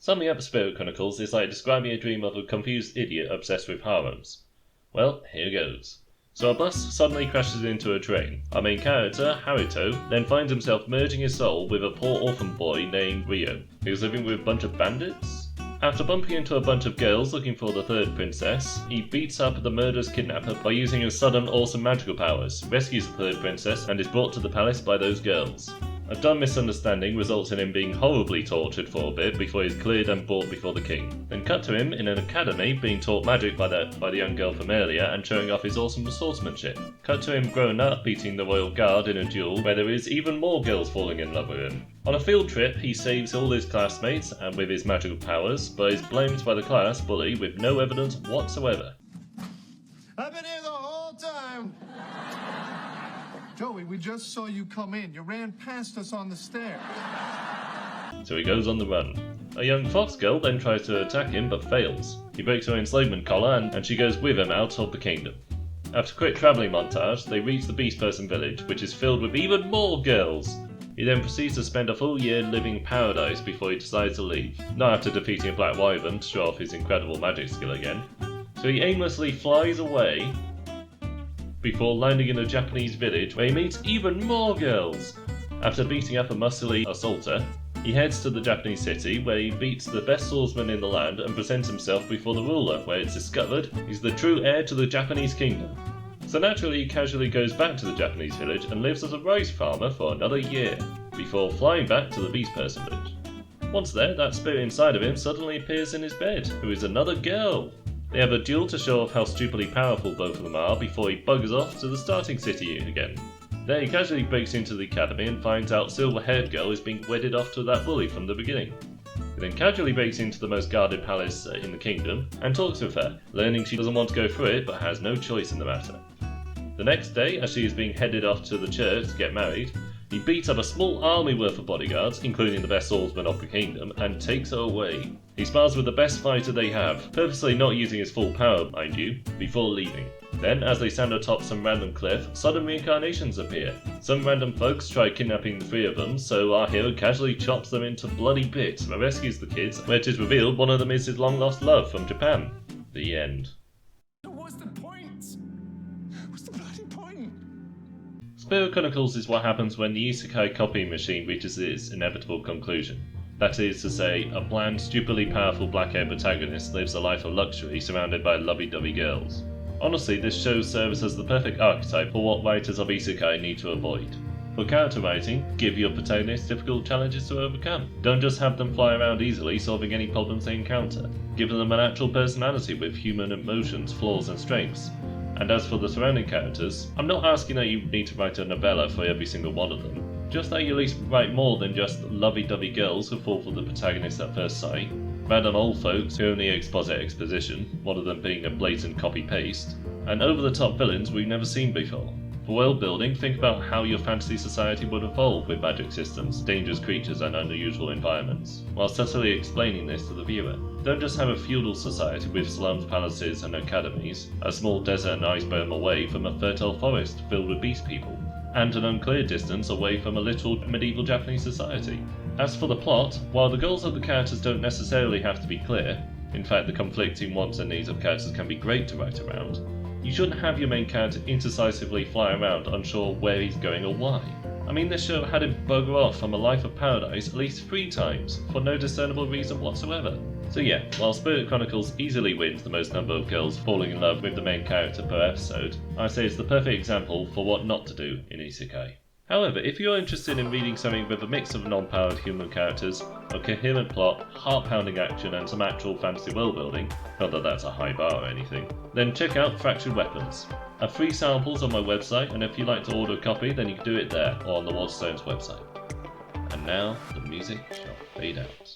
Summing up Spirit Chronicles is like describing a dream of a confused idiot obsessed with harems. Well, here goes. So a bus suddenly crashes into a train. Our main character, Haruto, then finds himself merging his soul with a poor orphan boy named Ryo, who's living with a bunch of bandits? After bumping into a bunch of girls looking for the third princess, he beats up the murderous kidnapper by using his sudden awesome magical powers, rescues the third princess, and is brought to the palace by those girls. A dumb misunderstanding results in him being horribly tortured for a bit before he's cleared and brought before the king. Then cut to him in an academy being taught magic by the young girl from earlier and showing off his awesome swordsmanship. Cut to him grown up beating the royal guard in a duel where there is even more girls falling in love with him. On a field trip he saves all his classmates and with his magical powers, but is blamed by the class bully with no evidence whatsoever. I've been here the whole time! Joey, we just saw you come in. You ran past us on the stairs. So he goes on the run. A young fox girl then tries to attack him but fails. He breaks her enslavement collar and she goes with him out of the kingdom. After a quick travelling montage, they reach the Beast Person village, which is filled with even more girls. He then proceeds to spend a full year living in paradise before he decides to leave, not after defeating a black wyvern to show off his incredible magic skill again. So he aimlessly flies away before landing in a Japanese village where he meets even more girls. After beating up a muscly assaulter, he heads to the Japanese city where he beats the best swordsman in the land and presents himself before the ruler, where it's discovered he's the true heir to the Japanese kingdom. So naturally he casually goes back to the Japanese village and lives as a rice farmer for another year, before flying back to the Beast Person village. Once there, that spirit inside of him suddenly appears in his bed, who is another girl. They have a duel to show off how stupidly powerful both of them are before he buggers off to the starting city again. There he casually breaks into the academy and finds out silver-haired girl is being wedded off to that bully from the beginning. He then casually breaks into the most guarded palace in the kingdom and talks with her, learning she doesn't want to go through it but has no choice in the matter. The next day, as she is being headed off to the church to get married, he beats up a small army worth of bodyguards, including the best swordsman of the kingdom, and takes her away. He spars with the best fighter they have, purposely not using his full power, mind you, before leaving. Then, as they stand atop some random cliff, sudden reincarnations appear. Some random folks try kidnapping the three of them, so our hero casually chops them into bloody bits and rescues the kids, where it is revealed one of them is his long-lost love from Japan. The end. What's the point? What's the bloody point? Spirit Chronicles is what happens when the Isekai copying machine reaches its inevitable conclusion. That is to say, a bland, stupidly powerful black-haired protagonist lives a life of luxury surrounded by lovey-dovey girls. Honestly, this show serves as the perfect archetype for what writers of Isekai need to avoid. For character writing, give your protagonists difficult challenges to overcome. Don't just have them fly around easily solving any problems they encounter. Give them an actual personality with human emotions, flaws and strengths. And as for the surrounding characters, I'm not asking that you need to write a novella for every single one of them. Just that you at least write more than just lovey-dovey girls who fall for the protagonist at first sight, random old folks who only exposit exposition, one of them being a blatant copy-paste, and over-the-top villains we've never seen before. For world building, think about how your fantasy society would evolve with magic systems, dangerous creatures and unusual environments, while subtly explaining this to the viewer. Don't just have a feudal society with slums, palaces and academies, a small desert and ice berm away from a fertile forest filled with beast people, and an unclear distance away from a literal medieval Japanese society. As for the plot, while the goals of the characters don't necessarily have to be clear, in fact the conflicting wants and needs of characters can be great to write around, you shouldn't have your main character indecisively fly around unsure where he's going or why. I mean, this show had him bugger off from a life of paradise at least 3 times, for no discernible reason whatsoever. So yeah, while Spirit Chronicles easily wins the most number of girls falling in love with the main character per episode, I say it's the perfect example for what not to do in Isekai. However, if you're interested in reading something with a mix of non-powered human characters, a coherent plot, heart-pounding action and some actual fantasy world building, not that that's a high bar or anything, then check out Fractured Weapons. I have free samples on my website, and if you'd like to order a copy then you can do it there or on the Waterstones website. And now, the music shall fade out.